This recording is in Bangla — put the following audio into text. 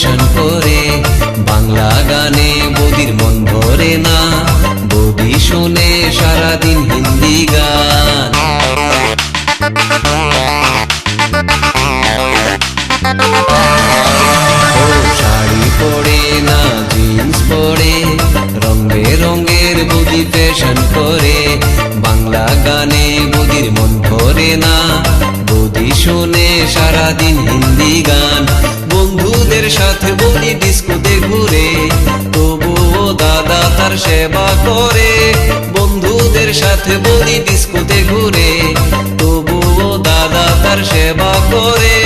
ফ্যাশন করে। বাংলা গানে বৌদির মন ভরে না, বৌদি শোনে সারাদিন হিন্দি গান। ও শাড়ি পরে না জিন্স পরে, রং বেরঙের বৌদি ফ্যাশন করে। বাংলা গানে বৌদির মন ভরে না, বৌদি শোনে সারাদিন হিন্দি গান। বন্ধুদের সাথে বৌদি ডিস্কোতে ঘুরে, তবুও দাদা তার সেবা করে। বন্ধুদের সাথে বৌদি ডিস্কোতে ঘুরে, তবুও দাদা তার সেবা করে।